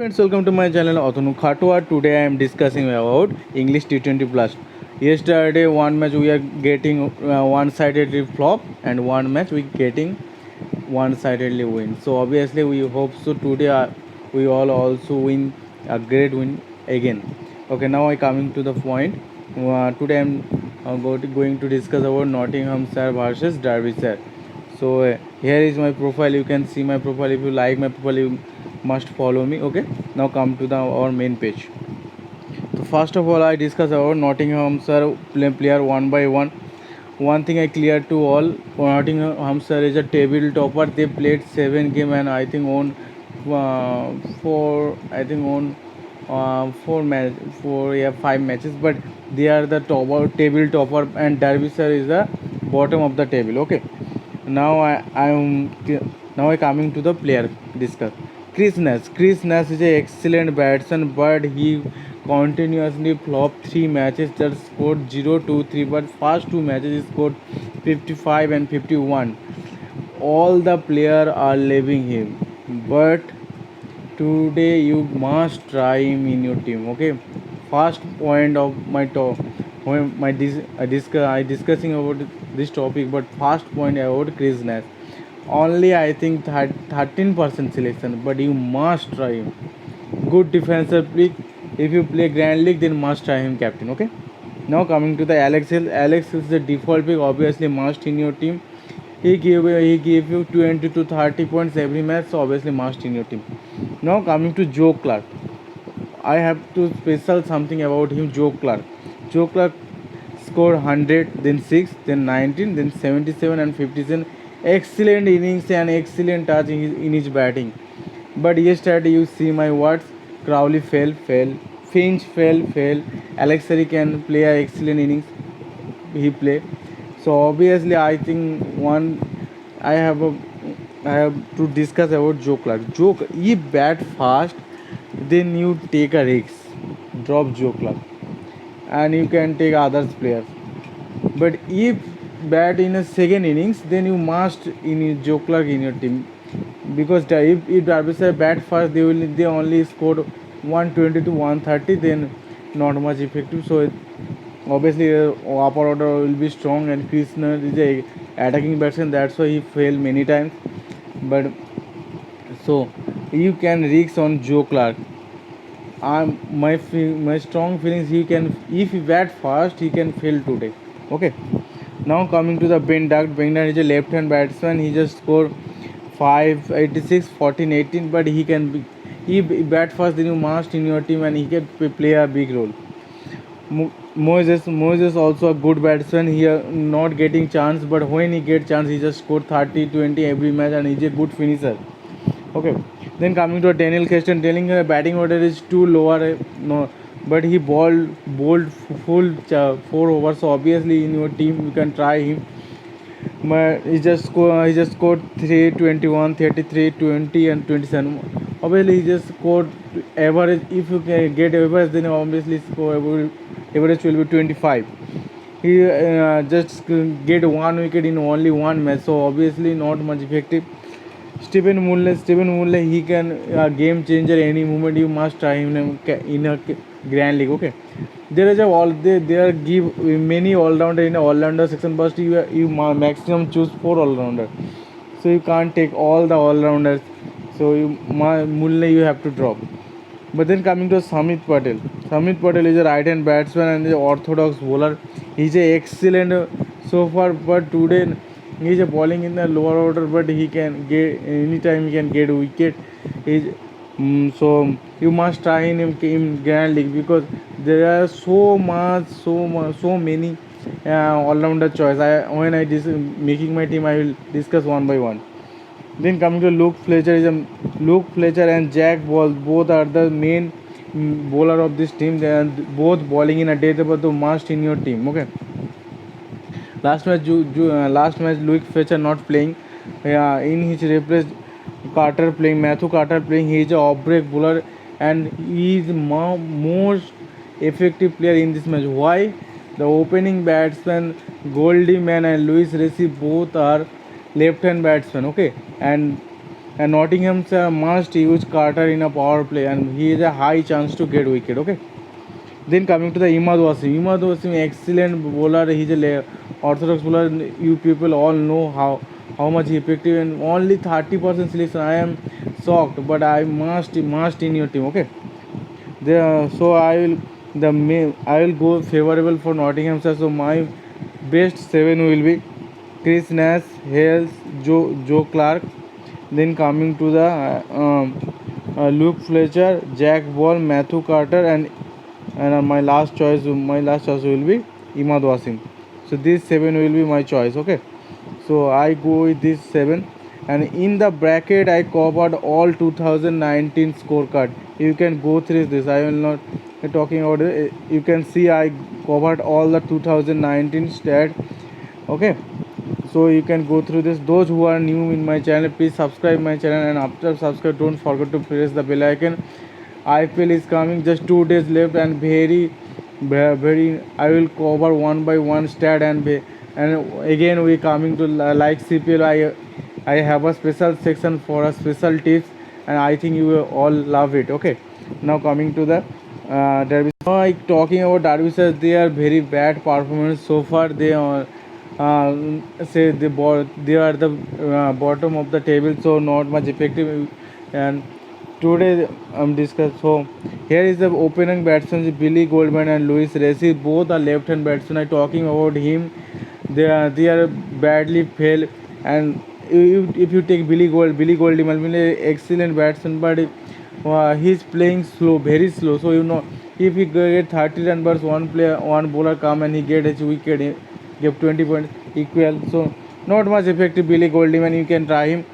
Friends, welcome to my channel Atanu Khatwa. Today I am discussing about English T20 Plus. Yesterday one match we are getting one-sidedly flop and one match we getting one-sidedly win. So obviously we hope so today we all also win a great win again. Okay, now I coming to the point. Today I am going to discuss about Nottinghamshire versus Derbyshire. So here is my profile. You can see my profile. If you like my profile, you must follow me. Okay, now come to the our main page. So first of all, I discuss about Nottinghamshire player one by one. One thing I clear to all: Nottinghamshire is a table topper. They played 7 games and I think won four. I think won four match, four, yeah, 5 matches. But they are the table topper, and Derbyshire is the bottom of the table. Okay, now I coming to the player discuss. Chris Nash. Chris Nash is an excellent batsman, but he continuously flopped 3 matches that scored 0-2-3. But first 2 matches he scored 55 and 51. All the player are leaving him, but today you must try him in your team. Okay, first point of my talk when I discussing about this topic, but first point about Chris Nash. Only I think 13% selection, but you must try him. Good defensive pick. If you play Grand League, then must try him captain. Okay. Now coming to the Alex Hill. Alex is the default pick, obviously must in your team. He gave you 20 to 30 points every match, so obviously must in your team. Now coming to Joe Clark. I have to special something about him. Joe Clark. Joe Clark scored 100, then 6, then 19, then 77 and 57. Excellent innings and excellent touch in his batting. But yesterday you see my words. Crowley fell. Finch fell. Alex Harry can play an excellent innings. He play. So obviously I think one I have a I have to discuss about Joe Clark. He bat fast, then you take a risk, drop Joe Clark, and you can take others players. But if bat in a second innings, then you must in Joe Clark in your team because if Derbyshire bat first, they only scored 120 to 130, then not much effective. So obviously upper order will be strong, and Krishna is a attacking batsman. That's why he failed many times. But so you can risk on Joe Clark. My strong feelings he can if he bat fast he can fail today. Okay. Now coming to the Ben Duck. Ben Duck is a left-hand batsman. He just scored 586, 14, 18. But he bat fast. Then you must in your team, and he can play a big role. Moses also a good batsman. He not getting chance, but when he get chance, he just score 30, 20 every match, and he's a good finisher. Okay. Then coming to Daniel Keston, telling batting order is too lower. No, but he bowled full 4 overs. So obviously in your team you can try him. But he just scored 321, 33, 20 and 27. Obviously he just scored average. If you can get average, then obviously score average will be 25. He just get 1 wicket in only one match, so obviously not much effective. Stephen Moonley, he can game changer any moment. You must try him in a Grand League. Okay, there is a all there give many all rounder in a all rounder section, but you maximum choose 4 all rounder, so you can't take all the all rounders. So Moonley you have to drop. But then coming to Samit Patel is a right hand batsman and the orthodox bowler. He's a excellent so far, but today he's a bowling in the lower order, but he can get anytime he can get a wicket. He's, so you must try in Grand League because there are so many all-rounder choice. When making my team, I will discuss one by one. Then coming to Luke Fletcher and Jack Ball, both are the main bowler of this team. They are both bowling in a day, but the must in your team. Okay. Last match, Luke Fletcher not playing. In his replace, Matthew Carter playing. He is a off-break bowler, and he is the most effective player in this match. Why? The opening batsman Goldie Man and Louis Racey both are left-hand batsmen. Okay, and and Nottinghamshire must use Carter in a power play, and he has a high chance to get wicket. Okay. Then coming to the Imad Wasim. Imad Wasim, excellent bowler. He's a orthodox bowler. You people all know how much he effective, and only 30% selection. I am shocked, but I must in your team. Okay. So I will go favorable for Nottinghamshire. So my best seven will be Chris Nash, Hales, Joe Clark. Then coming to the Luke Fletcher, Jack Ball, Matthew Carter, and my last choice will be Imad Wasim. So these seven will be my choice. Okay. So I go with this seven, and in the bracket I covered all 2019 scorecard. You can go through this. I will not talking about it. You can see I covered all the 2019 stat. Okay. So you can go through this. Those who are new in my channel, please subscribe my channel, and after subscribe, don't forget to press the bell icon. IPL is coming, just 2 days left, and very I will cover one by one stat, and again we coming to like CPL. I have a special section for a special tips, and I think you will all love it. Okay. Now coming to the Derby. Now talking about Derbyshire, they are very bad performance so far. They are say they are the bottom of the table, so not much effective. And today discuss. So here is the opening batsmen Billy Goldman and Louis Racey. Both are left-hand batsmen. I talking about him. They are badly fail. And if you take Billy Goldman, will be excellent batsman, but he's playing slow, very slow. So if he get 30 run burst, one bowler come and he get his wicket, he give 20 points equal. So not much effective Billy Goldman. You can try him.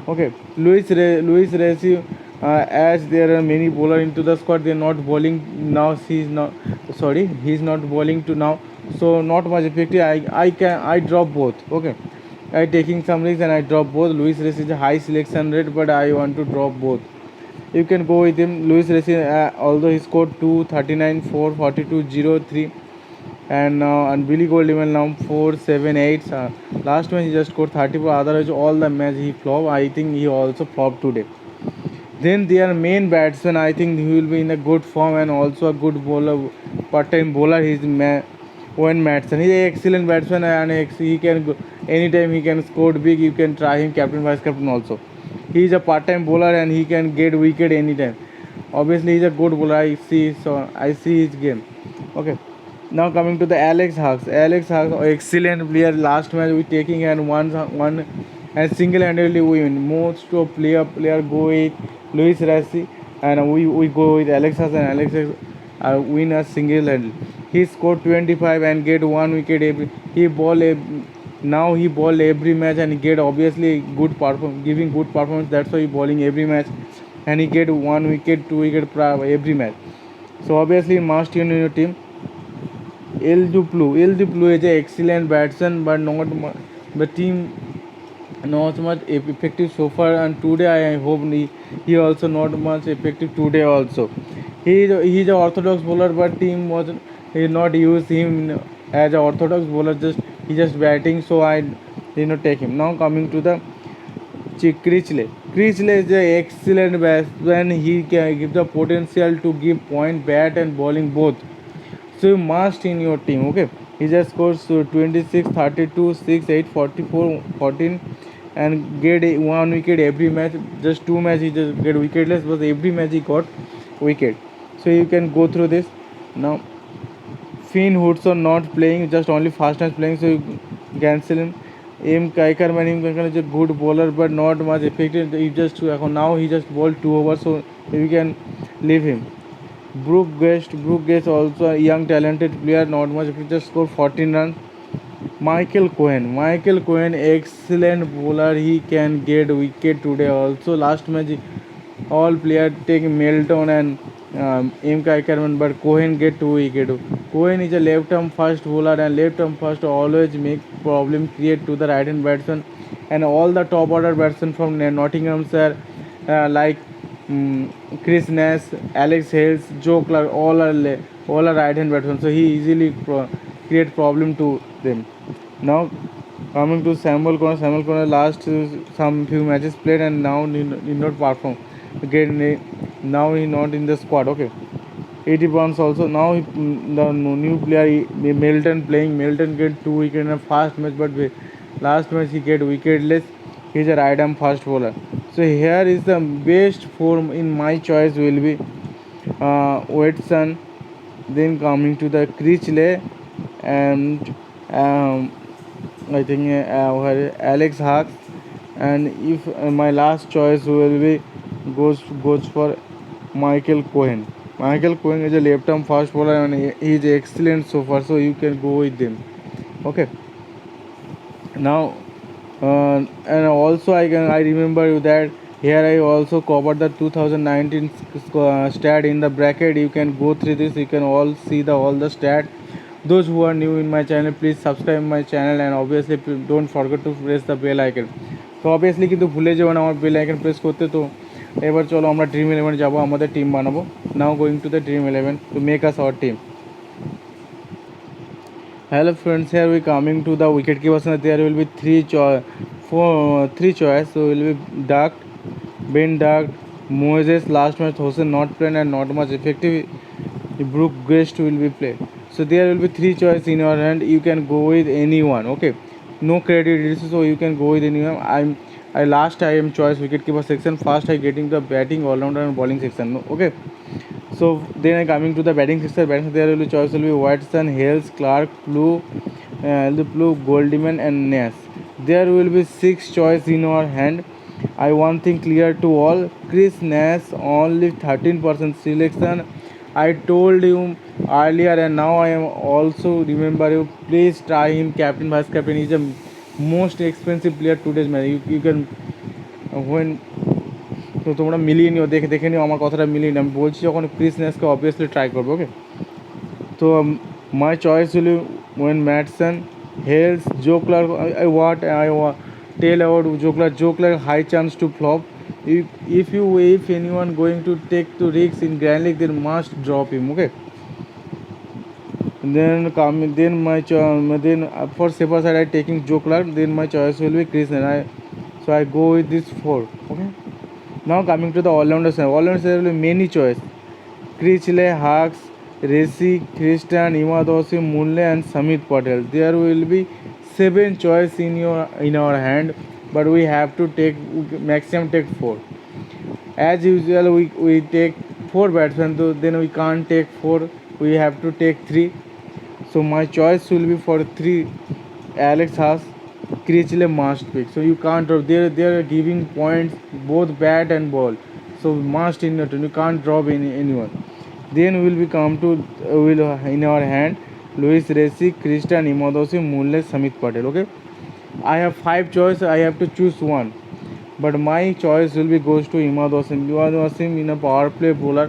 Okay, Louis Racing, as there are many bowler into the squad, they are not bowling now. He's not bowling to now, so not much effective. I drop both. Okay, I taking some risks and I drop both. Louis Racing is a high selection rate, but I want to drop both. You can go with him. Louis Racing, although he scored 239, 442, 0-3, and Billy Goldman now 4-7-8. Last match he just scored 34. Otherwise, all the match he flopped. I think he also flopped today. Then their main batsman, I think he will be in a good form and also a good bowler, part-time bowler. Owen Matson. He's an excellent batsman, and he can go anytime he can score big. You can try him, captain, vice captain also. He is a part-time bowler and he can get wicket anytime. Obviously, he's a good bowler. I see his game. Okay. Now coming to the Alex Hawks. Alex Hawks, excellent player. Last match we taking and one and single-handedly we win. Most of player go with Louis Rassi, and we go with Alex Hawks, and Alex Hawks win a single-handed. He scored 25 and get one wicket every. Now he ball every match and he get obviously giving good performance. That's why he bowling every match, and he get one wicket, two wicket every match. So obviously must in your team. El Duplu is an excellent batsman, but not the team not much effective so far. And today I hope he also not much effective today also. He's an orthodox bowler, but team was he not use him as an orthodox bowler. He just batting, so I did not take him. Now coming to the Critchley. Critchley is an excellent batsman. He can give the potential to give point, bat and bowling both. So you must in your team. Okay, he just scores 26, 32, 6, 8, 44, 14, and get one wicket every match. Just two match he just get wicketless, but every match he got wicket. So you can go through this. Now Finn Hudson not playing, just only fastness playing, so you cancel him. Kaikarman is a good bowler, but not much effective. Now he just bowled 2 overs, so you can leave him. Brooke Guest also a young talented player, not much, just scored 14 runs. Michael Cohen, excellent bowler. He can get wicket today also. Last match, all players take Melton and M. Kaikarman, but Cohen get 2 wicket. Cohen is a left-arm fast bowler, and left-arm fast always make problem create to the right-hand batsman, and all the top order batsmen from Nottinghamshire, like Chris Nash, Alex Hales, Joe Clark, all are right-hand batsmen. So he easily create problem to them. Now Coming to Samuel Connor last some few matches played and now did not perform. Again, now he not in the squad. Okay. 80 pounds also. Now the new player Milton playing. Milton get 2 wicket in a fast match, but last match he get wicketless. He's a right arm fast bowler. So here is the best form in my choice will be Watson. Then coming to the Critchley and I think Alex Hawks. And if my last choice will be goes for Michael Cohen. Michael Cohen is a left-arm fast bowler and he is excellent so far. So you can go with them. Okay. Now, and also I remember that here I also covered the 2019 stat in the bracket. You can go through this. You can all see the all the stat. Those who are new in my channel, please subscribe my channel and obviously don't forget to press the bell icon. তো obviously কিন্তু ভুলে যাবেন আমার bell icon press করতে। তো এবার চলো আমরা ড্রিম ইলেভেন যাবো, আমাদের টিম বানাবো। Now going to the dream eleven to make us our team. Hello friends, here we coming to the wicket keepers. There will be three choice. So will be Duck, Ben Duck, Moses. Last match Hossein not played and not much effective. Brooke Guest will be played. So there will be three choice in your hand. You can go with anyone. Okay, no credit, so you can go with anyone. I am choice wicket keeper section. First I getting the batting all rounder and bowling section. Okay. So then I coming to the batting section. There will be choice will be Watson, Hales, Clark, Blue, Goldman and Nash. There will be 6 choice in our hand. I one thing clear to all. Chris Nash only 13% selection. I told you earlier and now I am also remember you. Please try him captain, vice captain. He is the most expensive player today's match. You can when তো তোমরা মিলিয়ে নিও, দেখে নিও আমার কথাটা মিলিয়ে নিও। আমি বলছি যখন ক্রিস নেসকে অবভিয়াসলি ট্রাই করবো। ওকে, তো my choice will Wayne Madsen, Hales, Joe Clarke. I tell about Joe Clark high chance to flop. If anyone going to take to risks in Grand League, then must drop him. Okay. Then for safer side I taking Joe Clark. Then my choice will be Chris Ness. So I go with this 4. Okay. Now coming to the all-rounders. All-rounders there will be many choice. Critchley, Hawks, Resi, Christian, Imad Wasim, Munle and Samit Patel. There will be 7 choice in our hand, but we have to take maximum take 4. As usual, we take 4 batsmen, so then we can't take 4. We have to take 3. So my choice will be for 3. Alex Haas, Critchley must pick. So you can't drop. They are giving points both bat and ball. So must in your turn. You can't drop anyone. Then will we come to will in our hand Luis Resi, Christian, Imadosi, Munle, Samit Patel. Okay, I have 5 choice. I have to choose one, but my choice will be goes to Imad Wasim. Imad Wasim in a power play bowler,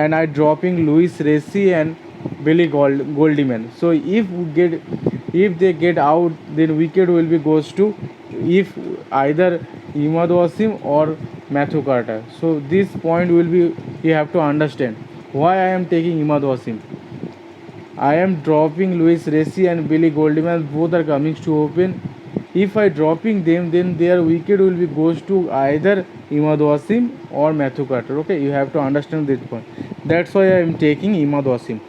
and I dropping Luis Resi and Billy Goldman. So if they get out, then wicket will be goes to if either Imad Wasim or Matthew Carter. So this point will be you have to understand why I am taking Imad Wasim. I am dropping Luis Resi and Billy Goldman. Both are coming to open. If I dropping them, then their wicket will be goes to either Imad Wasim or Matthew Carter. Okay, you have to understand this point. That's why I am taking Imad Wasim.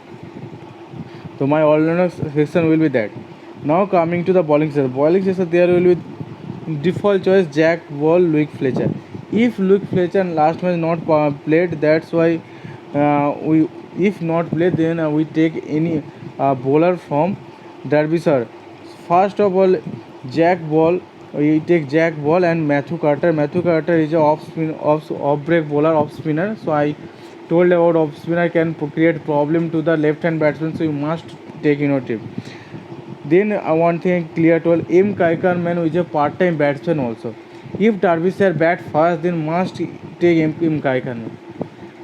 So my all-rounder section will be that. Now coming to the bowling section. Bowling section there will be default choice Jack Ball, Luke Fletcher. If Luke Fletcher last match not played, that's why we if not played, then we take any bowler from Derbyshire. First of all, Jack Ball. We take Jack Ball and Matthew Carter. Matthew Carter is a off break bowler, off spinner. So I told about off spinner can create problem to the left hand batsman. So you must take in your team. Then one thing clear to all, M. Kaikarman is a part-time batsman also. If Derbyshire bat first, then must take M. Kaikarman.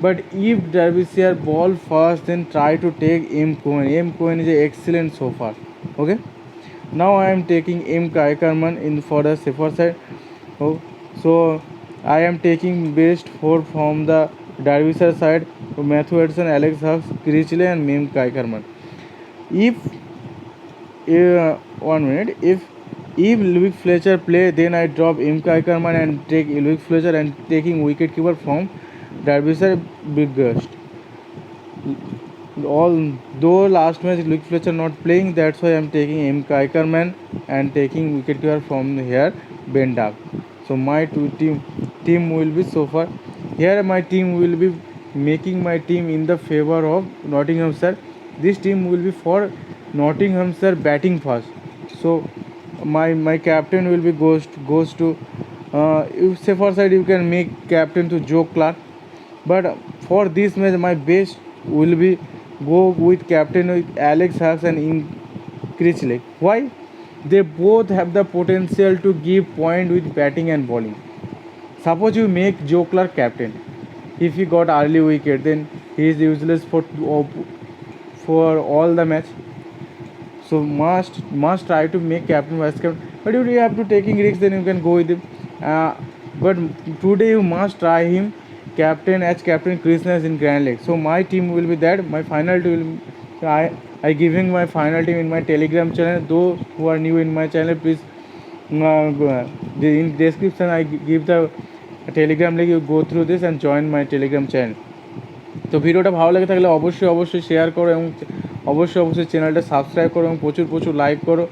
But if Derbyshire ball first, then try to take M. Cohen. M. Cohen is excellent so far. Okay. Now I am taking M. Kaikarman in for the safer side. Oh, so I am taking best 4 from the Derbyshire side. Matthew Edson, Alex Hawks, Critchley and M. Kaikarman. If 1 minute, if If Louis Fletcher play, then I drop Imka Ackerman and take Louis Fletcher and taking wicketkeeper from Derbyshire Biggest. Though last match Louis Fletcher not playing, that's why I'm taking Imka Ackerman and taking wicketkeeper from here Ben Duck. So my team will be so far. Here my team will be making my team in the favor of Nottinghamshire. This team will be for Nottinghamshire batting first. So my captain will be goes to if say for side you can make captain to Joe Clark, but for this match my best will be go with captain with Alex Hawks and in Critchley. Why? They both have the potential to give point with batting and bowling. Suppose you make Joe Clark captain, if he got early wicket, then he is useless for all the match. So must try to make captain vice captain. But if you have to taking risks, then you can go with him. But today you must try him captain as captain Krishna in Grand League. So my team will be that. My final team will I giving my final team in my Telegram channel. Those who are new in my channel, please in description I give the Telegram link. You go through this and join my Telegram channel. তো ভিডিওটা ভালো লেগে থাকলে অবশ্যই share করো এবং অবশ্যই চ্যানেলটা সাবস্ক্রাইব করো এবং প্রচুর লাইক করো।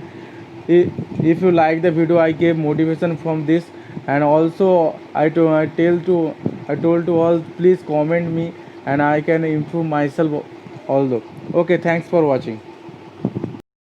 If you like the video I gave motivation from this and also I told to all please comment me and I can improve myself also. Okay, thanks for watching.